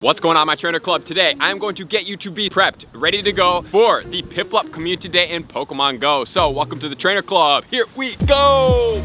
What's going on, my trainer club? Today I'm going to get you to be prepped, ready to go for the Piplup Community Day in Pokemon Go. So welcome to the trainer club. Here we go.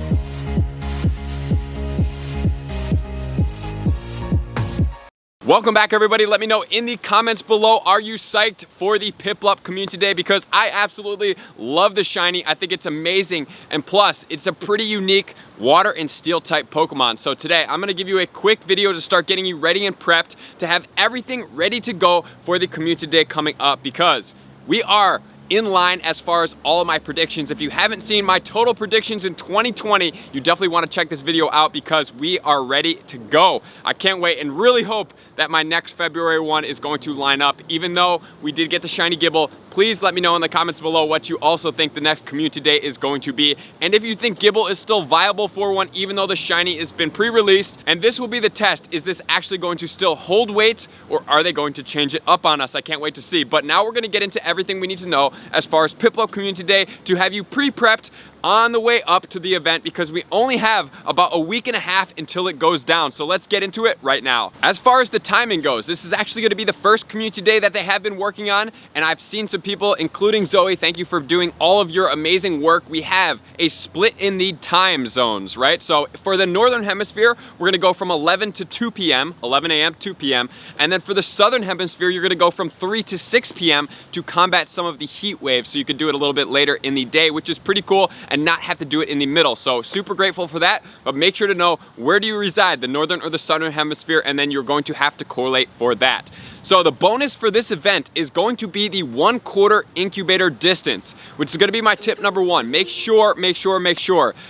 Welcome back, everybody. Let me know in the comments below, are you psyched for the Piplup Community Day? Because I absolutely love the shiny. I think it's amazing. And plus, it's a pretty unique water and steel type Pokemon. So today, I'm gonna give you a quick video to start getting you ready and prepped to have everything ready to go for the Community Day coming up, because we are in line as far as all of my predictions. If you haven't seen my total predictions in 2020, you definitely want to check this video out because we are ready to go. I can't wait and really hope that my next February one is going to line up. Even though we did get the shiny Gibble, please let me know in the comments below what you also think the next Community Day is going to be. And if you think Gibble is still viable for one, even though the shiny has been pre-released. And this will be the test. Is this actually going to still hold weight, or are they going to change it up on us? I can't wait to see. But now we're gonna get into everything we need to know as far as Piplup Community Day to have you pre-prepped on the way up to the event, because we only have about a week and a half until it goes down. So let's get into it right now. As far as the timing goes, this is actually gonna be the first Community Day that they have been working on, and I've seen some people, including Zoe, thank you for doing all of your amazing work. We have a split in the time zones, right? So for the Northern Hemisphere, we're gonna go from 11 to 2 p.m., 11 a.m., 2 p.m. And then for the Southern Hemisphere, you're gonna go from 3 to 6 p.m. to combat some of the heat waves. So you could do it a little bit later in the day, which is pretty cool, and not have to do it in the middle. So super grateful for that, but make sure to know, where do you reside, the Northern or the Southern Hemisphere, and then you're going to have to correlate for that. So the bonus for this event is going to be the 1/4 incubator distance, which is gonna be my tip number one. Make sure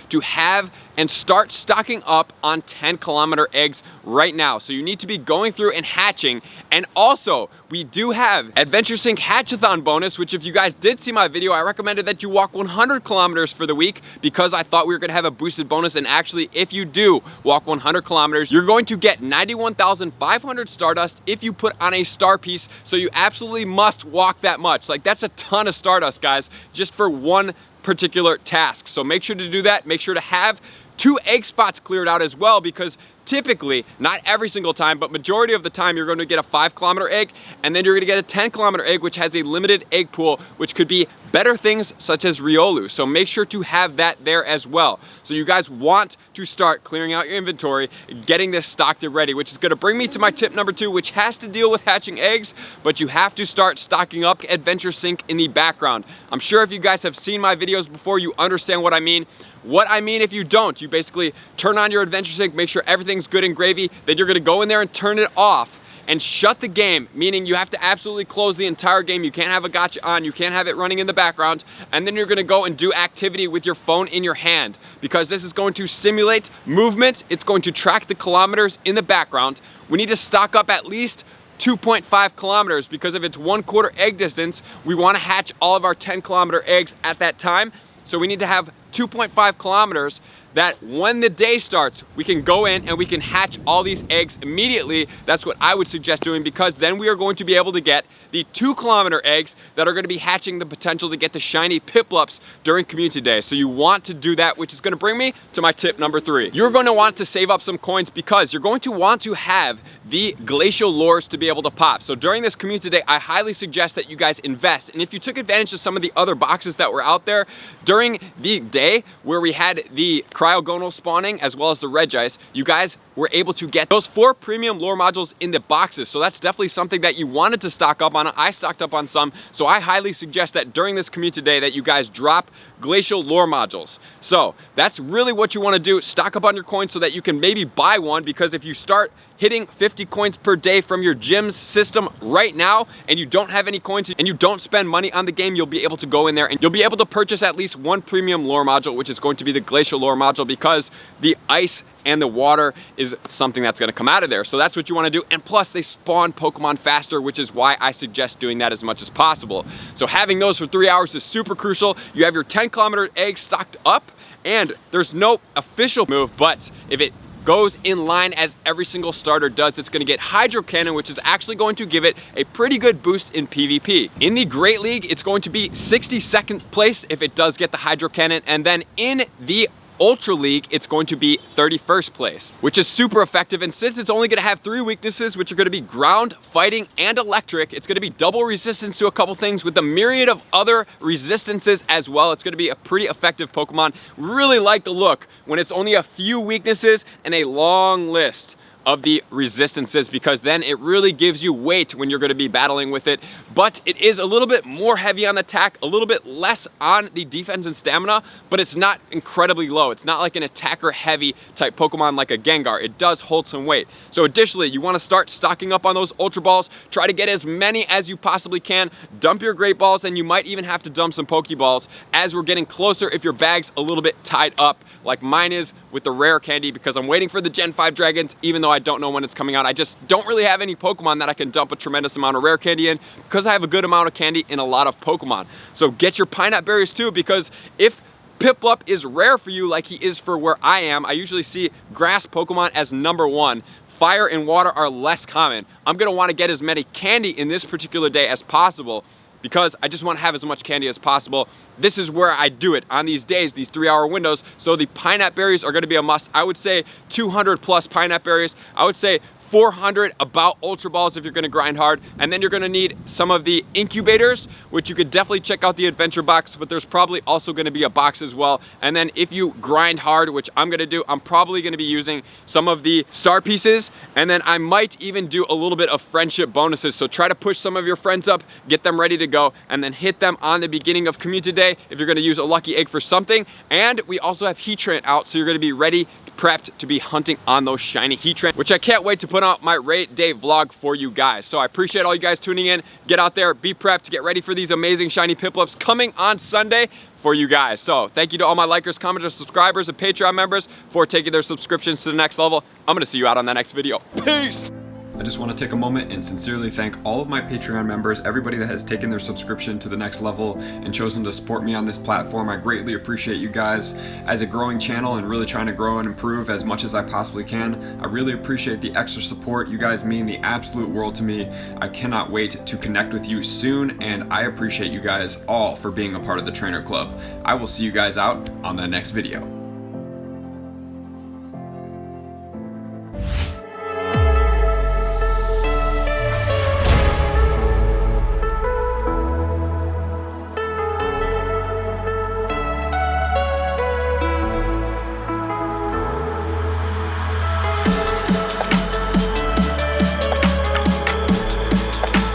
to have and start stocking up on 10-kilometer eggs right now. So you need to be going through and hatching. And also, we do have Adventure Sync Hatchathon bonus, which if you guys did see my video, I recommended that you walk 100 kilometers for the week because I thought we were gonna have a boosted bonus. And actually, if you do walk 100 kilometers, you're going to get 91,500 Stardust if you put on a star piece. So you absolutely must walk that much. Like, that's a ton of Stardust, guys, just for one particular task. So make sure to do that. Make sure to have 2 egg spots cleared out as well, because typically, not every single time, but majority of the time, you're going to get a 5-kilometer egg, and then you're going to get a 10-kilometer egg, which has a limited egg pool, which could be better things such as Riolu. So make sure to have that there as well. So you guys want to start clearing out your inventory, getting this stocked and ready, which is going to bring me to my tip number 2, which has to deal with hatching eggs, but you have to start stocking up Adventure Sync in the background. I'm sure if you guys have seen my videos before, you understand what I mean. What I mean, if you don't, you basically turn on your Adventure Sync, make sure everything's good and gravy, then you're gonna go in there and turn it off and shut the game, meaning you have to absolutely close the entire game. You can't have a gacha on, you can't have it running in the background, and then you're gonna go and do activity with your phone in your hand, because this is going to simulate movement. It's going to track the kilometers in the background. We need to stock up at least 2.5 kilometers, because if it's 1/4 egg distance, we wanna hatch all of our 10-kilometer eggs at that time. So we need to have 2.5 kilometers that when the day starts, we can go in and we can hatch all these eggs immediately. That's what I would suggest doing, because then we are going to be able to get the 2-kilometer eggs that are going to be hatching the potential to get the shiny Piplups during Community Day. So you want to do that, which is going to bring me to my tip number 3. You're going to want to save up some coins, because you're going to want to have the glacial lures to be able to pop. So during this Community Day, I highly suggest that you guys invest. And if you took advantage of some of the other boxes that were out there during the day where we had the cryogonal spawning as well as the Regice, you guys were able to get those 4 premium lure modules in the boxes. So that's definitely something that you wanted to stock up on. I stocked up on some, so I highly suggest that during this Community Day that you guys drop glacial lure modules. So that's really what you want to do. Stock up on your coins so that you can maybe buy one, because if you start hitting 50 coins per day from your gym's system right now and you don't have any coins and you don't spend money on the game, you'll be able to go in there and you'll be able to purchase at least 1 premium lure module, which is going to be the glacial lure module, because the ice and the water is something that's going to come out of there. So that's what you want to do. And plus, they spawn Pokemon faster, which is why I suggest doing that as much as possible. So having those for 3 hours is super crucial. You have your 10-kilometer eggs stocked up, and there's no official move, but if it goes in line as every single starter does, it's going to get Hydro Cannon, which is actually going to give it a pretty good boost in PvP. In the Great League, it's going to be 62nd place if it does get the Hydro Cannon, and then in the Ultra League, it's going to be 31st place, which is super effective. And since it's only gonna have 3 weaknesses, which are gonna be ground, fighting, and electric, it's gonna be double resistance to a couple things with a myriad of other resistances as well. It's gonna be a pretty effective Pokemon. Really like the look when it's only a few weaknesses and a long list of the resistances, because then it really gives you weight when you're going to be battling with it. But it is a little bit more heavy on the attack, a little bit less on the defense and stamina, but it's not incredibly low. It's not like an attacker heavy type Pokemon like a Gengar. It does hold some weight. So additionally, you want to start stocking up on those Ultra Balls. Try to get as many as you possibly can. Dump your Great Balls, and you might even have to dump some Pokeballs as we're getting closer if your bag's a little bit tied up like mine is with the rare candy, because I'm waiting for the Gen 5 dragons, even though I don't know when it's coming out. I just don't really have any Pokemon that I can dump a tremendous amount of rare candy in, because I have a good amount of candy in a lot of Pokemon. So get your Pineapple Berries too, because if Piplup is rare for you like he is for where I am, I usually see grass Pokemon as #1. Fire and water are less common. I'm gonna wanna get as many candy in this particular day as possible, because I just want to have as much candy as possible. This is where I do it on these days, these 3-hour windows. So the Pineapple Berries are going to be a must. I would say 200 plus Pineapple Berries. I would say 400 about Ultra Balls if you're going to grind hard. And then you're going to need some of the incubators, which you could definitely check out the adventure box, but there's probably also going to be a box as well. And then if you grind hard, which I'm going to do, I'm probably going to be using some of the star pieces, and then I might even do a little bit of friendship bonuses. So try to push some of your friends up, get them ready to go, and then hit them on the beginning of Community Day if you're going to use a lucky egg for something. And we also have Heatran out, so you're going to be ready, prepped to be hunting on those shiny Heatran, which I can't wait to put out my raid day vlog for you guys. So I appreciate all you guys tuning in. Get out there, be prepped, get ready for these amazing shiny Piplups coming on Sunday for you guys. So thank you to all my likers, commenters, subscribers, and Patreon members for taking their subscriptions to the next level. I'm gonna see you out on that next video. Peace! I just want to take a moment and sincerely thank all of my Patreon members, everybody that has taken their subscription to the next level and chosen to support me on this platform. I greatly appreciate you guys. As a growing channel and really trying to grow and improve as much as I possibly can, I really appreciate the extra support. You guys mean the absolute world to me. I cannot wait to connect with you soon, and I appreciate you guys all for being a part of the Trainer Club. I will see you guys out on the next video.